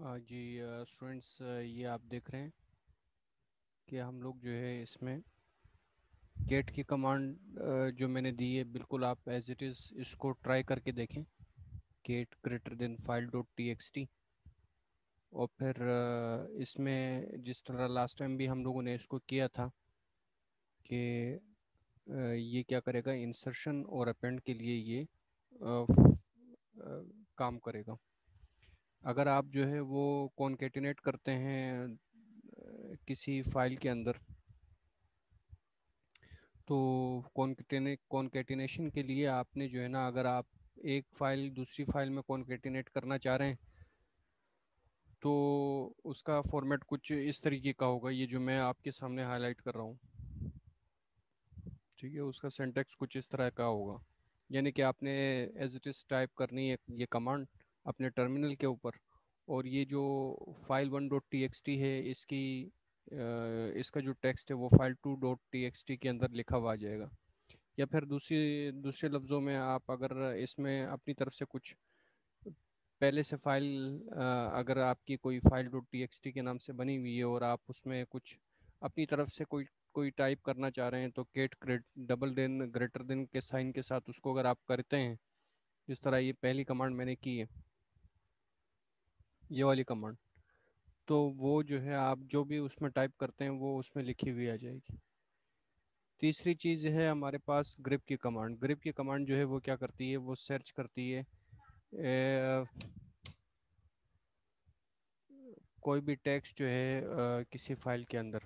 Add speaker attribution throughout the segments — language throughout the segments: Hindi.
Speaker 1: जी स्टूडेंट्स, ये आप देख रहे हैं कि हम लोग जो है इसमें गेट की कमांड जो मैंने दी है, बिल्कुल आप एज इट इज़ इसको ट्राई करके देखें। Get greater than file dot T X T. और फिर इसमें जिस तरह लास्ट टाइम भी हम लोगों ने इसको किया था कि ये क्या करेगा, इंसर्शन और अपेंड के लिए ये काम करेगा। अगर आप जो है वो कॉन्केटिनेट करते हैं किसी फाइल के अंदर, तो कॉन्केटिनेशन के लिए आपने जो है ना, अगर आप एक फाइल दूसरी फाइल में कॉन्केटिनेट करना चाह रहे हैं तो उसका फॉर्मेट कुछ इस तरीके का होगा, ये जो मैं आपके सामने हाईलाइट कर रहा हूँ। ठीक है, उसका सिंटैक्स कुछ इस तरह का होगा। यानी कि आपने एज इट इज़ टाइप करनी है ये कमांड अपने टर्मिनल के ऊपर, और ये जो file one dot T X T है इसकी इसका जो टेक्स्ट है वो file to dot T X T के अंदर लिखा हुआ आ जाएगा। या फिर दूसरे लफ्ज़ों में आप अगर इसमें अपनी तरफ से कुछ पहले से फाइल, अगर आपकी कोई file dot T X T के नाम से बनी हुई है और आप उसमें कुछ अपनी तरफ से कोई कोई टाइप करना चाह रहे हैं, तो get double then greater than के साइन के साथ उसको अगर आप करते हैं, जिस तरह ये पहली कमांड मैंने की है, ये वाली कमांड, तो वो जो है आप जो भी उसमें टाइप करते हैं वो उसमें लिखी हुई आ जाएगी। तीसरी चीज़ है हमारे पास ग्रिप की कमांड। ग्रिप की कमांड जो है वो क्या करती है, वो सर्च करती है कोई भी टेक्स्ट जो है किसी फाइल के अंदर।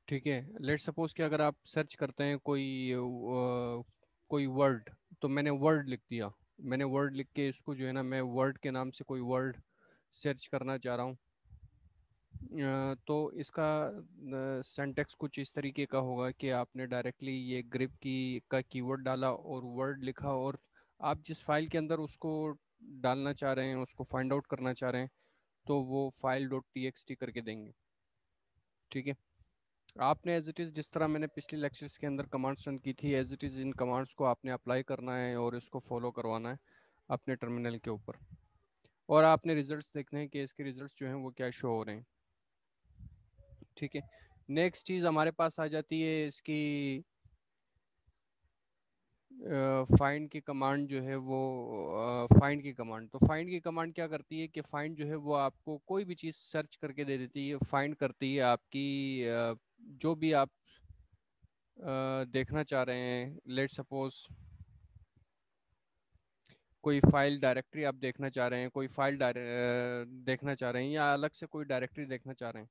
Speaker 1: ठीक है, लेट सपोज कि अगर आप सर्च करते हैं कोई वर्ड, तो मैंने वर्ड लिख दिया। मैंने वर्ड लिख के इसको जो है ना, मैं वर्ड के नाम से कोई वर्ड सर्च करना चाह रहा हूँ। तो इसका सिंटैक्स कुछ इस तरीके का होगा कि आपने डायरेक्टली ये ग्रिप की का कीवर्ड डाला और वर्ड लिखा, और आप जिस फाइल के अंदर उसको डालना चाह रहे हैं, उसको फाइंड आउट करना चाह रहे हैं, तो वो file dot T X T करके देंगे। ठीक है, आपने एज इट इज़ जिस तरह मैंने पिछले लेक्चर्स के अंदर कमांड्स रन की थी, एज इट इज़ इन कमांड्स को आपने अप्लाई करना है और इसको फॉलो करवाना है अपने टर्मिनल के ऊपर। और आपने रिजल्ट्स देखने हैं कि इसके रिजल्ट्स जो हैं वो क्या शो हो रहे हैं। ठीक है, नेक्स्ट चीज़ हमारे पास आ जाती है इसकी फाइंड की कमांड जो है वो फाइंड की कमांड। तो फाइंड की कमांड क्या करती है कि फाइंड जो है वो आपको कोई भी चीज़ सर्च करके दे देती है। फाइंड करती है आपकी जो भी आप देखना चाह रहे हैं। लेट सपोज कोई फाइल डायरेक्टरी आप देखना चाह रहे हैं, कोई फाइल देखना चाह रहे हैं, या अलग से कोई डायरेक्टरी देखना चाह रहे हैं,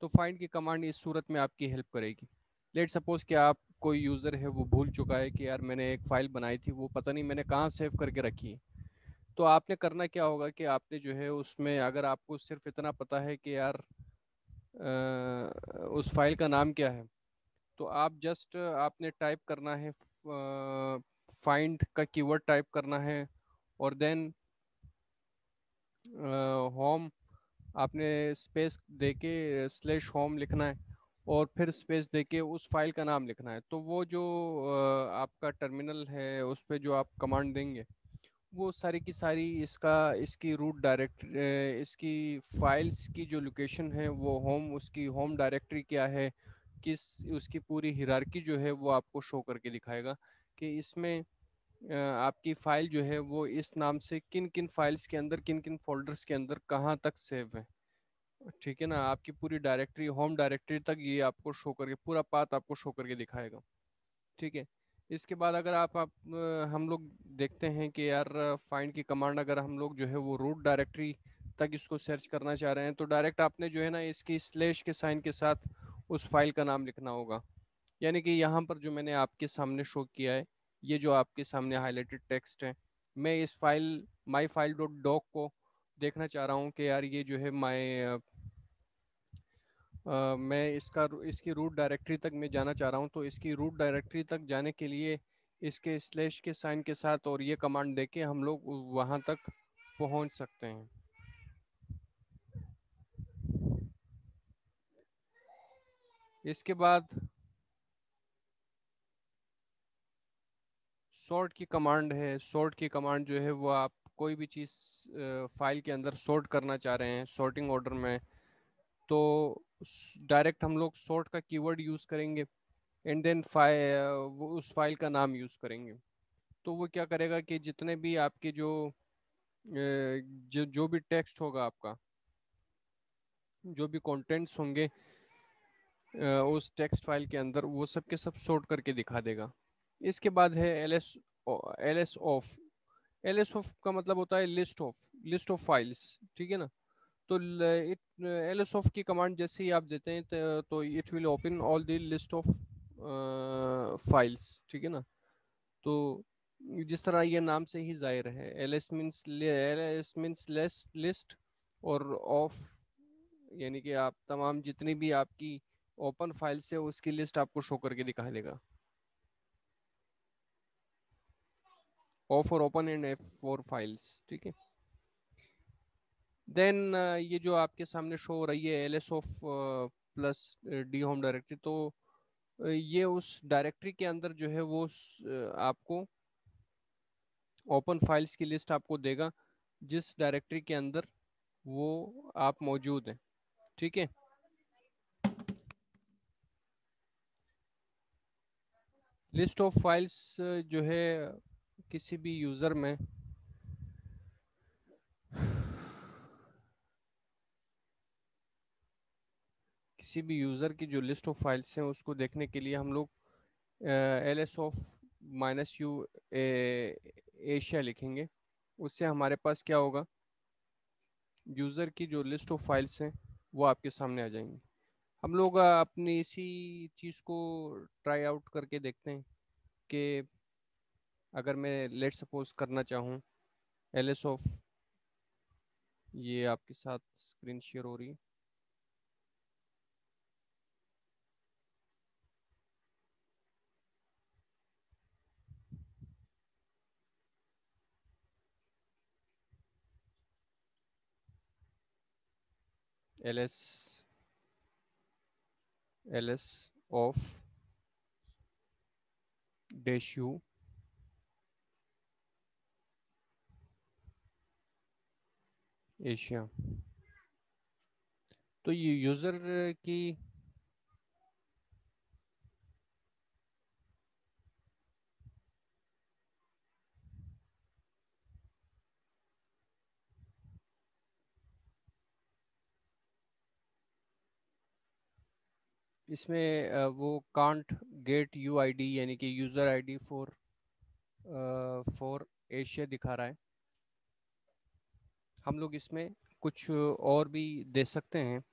Speaker 1: तो फाइंड की कमांड इस सूरत में आपकी हेल्प करेगी। लेट सपोज कि आप कोई यूज़र है वो भूल चुका है कि यार मैंने एक फ़ाइल बनाई थी, वो पता नहीं मैंने कहाँ सेव करके रखी है। तो आपने करना क्या होगा कि आपने जो है उसमें, अगर आपको सिर्फ इतना पता है कि यार उस फाइल का नाम क्या है, तो आप जस्ट आपने टाइप करना है, फाइंड का कीवर्ड टाइप करना है, और देन होम आपने स्पेस देके स्लैश होम लिखना है, और फिर स्पेस देके उस फाइल का नाम लिखना है। तो वो जो आपका टर्मिनल है उस पे जो आप कमांड देंगे, वो सारी की सारी इसकी रूट डायरेक्ट इसकी फाइल्स की जो लोकेशन है वो होम, उसकी होम डायरेक्टरी क्या है, किस उसकी पूरी हिरार्की जो है वो आपको शो करके दिखाएगा कि इसमें आपकी फ़ाइल जो है वो इस नाम से किन किन फाइल्स के अंदर, किन किन फोल्डर्स के अंदर कहाँ तक सेव है। ठीक है ना, आपकी पूरी डायरेक्टरी, होम डायरेक्टरी तक ये आपको शो करके, पूरा पाथ आपको शो करके दिखाएगा। ठीक है, इसके बाद अगर हम लोग देखते हैं कि यार फाइंड की कमांड, अगर हम लोग जो है वो रूट डायरेक्टरी तक इसको सर्च करना चाह रहे हैं, तो डायरेक्ट आपने जो है ना इसकी स्लैश के साइन के साथ उस फाइल का नाम लिखना होगा। यानी कि यहाँ पर जो मैंने आपके सामने शो किया है, ये जो आपके सामने हाईलाइटेड टेक्स्ट है, मैं इस file my file dot doc को देखना चाह रहा हूँ कि यार ये जो है मैं इसकी रूट डायरेक्टरी तक मैं जाना चाह रहा हूँ। तो इसकी रूट डायरेक्टरी तक जाने के लिए इसके स्लैश के साइन के साथ और ये कमांड देके हम लोग वहाँ तक पहुँच सकते हैं। इसके बाद सॉर्ट की कमांड है। सॉर्ट की कमांड जो है वो कोई भी चीज़ फाइल के अंदर सॉर्ट करना चाह रहे हैं सॉर्टिंग ऑर्डर में, तो डायरेक्ट हम लोग सॉर्ट का कीवर्ड यूज़ करेंगे एंड देन वो उस फाइल का नाम यूज़ करेंगे। तो वो क्या करेगा कि जितने भी आपके जो भी टेक्स्ट होगा आपका, जो भी कंटेंट्स होंगे उस टेक्स्ट फाइल के अंदर, वो सब के सब सॉर्ट करके दिखा देगा। इसके बाद है L S of. L S of का मतलब होता है लिस्ट ऑफ फाइल्स, ठीक है ना। तो एल एस ऑफ की कमांड जैसे ही आप देते हैं तो it will open all the list of files, ठीक है ना। तो जिस तरह ये नाम से ही जाहिर है, एल एस मीन्स लिस्ट, और ऑफ यानी कि आप तमाम जितनी भी आपकी ओपन फाइल्स है उसकी लिस्ट आपको शो करके दिखा देगा। O for open and F for files, ठीक है। देन ये जो आपके सामने शो हो रही है L S of plus D home directory, तो ये उस डायरेक्टरी के अंदर जो है वो आपको ओपन फाइल्स की लिस्ट आपको देगा जिस डायरेक्टरी के अंदर वो आप मौजूद हैं, ठीक है। लिस्ट ऑफ फाइल्स जो है किसी भी यूज़र में किसी भी यूज़र की जो लिस्ट ऑफ फाइल्स हैं उसको देखने के लिए हम लोग L S of -u Asia लिखेंगे। उससे हमारे पास क्या होगा, यूज़र की जो लिस्ट ऑफ फाइल्स हैं वो आपके सामने आ जाएंगी। हम लोग अपनी इसी चीज़ को ट्राई आउट करके देखते हैं कि अगर मैं लेट सपोज करना चाहूँ एल एस ऑफ, ये आपके साथ स्क्रीन शेयर हो रही है, L S of -u Asia. तो ये यूज़र की इसमें वो can't get you I D यानी कि यूज़र आईडी फॉर एशिया दिखा रहा है। हम लोग इसमें कुछ और भी दे सकते हैं।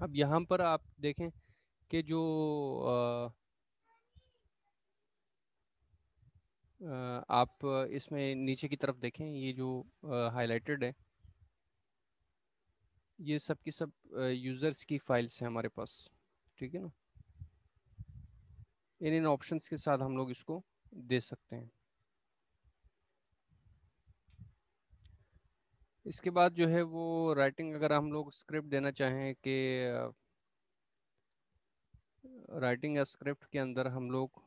Speaker 1: अब यहाँ पर आप देखें कि जो अ, आप इसमें नीचे की तरफ देखें, ये जो हाइलाइटेड है, ये सब की सब यूज़र्स की फाइल्स हैं हमारे पास, ठीक है ना। इन इन ऑप्शंस के साथ हम लोग इसको दे सकते हैं। इसके बाद जो है वो राइटिंग, अगर हम लोग स्क्रिप्ट देना चाहें कि राइटिंग या स्क्रिप्ट के अंदर हम लोग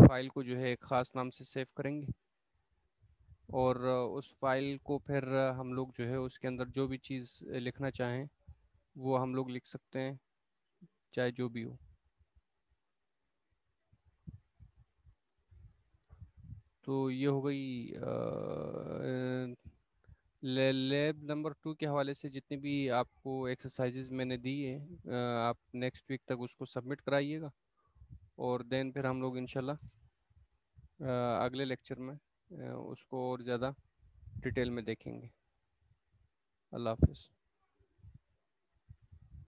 Speaker 1: फाइल को जो है एक ख़ास नाम से सेव करेंगे, और उस फाइल को फिर हम लोग जो है उसके अंदर जो भी चीज़ लिखना चाहें वो हम लोग लिख सकते हैं, चाहे जो भी हो। तो ये हो गई लैब नंबर 2 के हवाले से जितनी भी आपको एक्सरसाइजेज मैंने दी है, आप नेक्स्ट वीक तक उसको सबमिट कराइएगा, और देन फिर हम लोग इंशाल्लाह अगले लेक्चर में उसको और ज़्यादा डिटेल में देखेंगे। अल्लाह हाफिज़।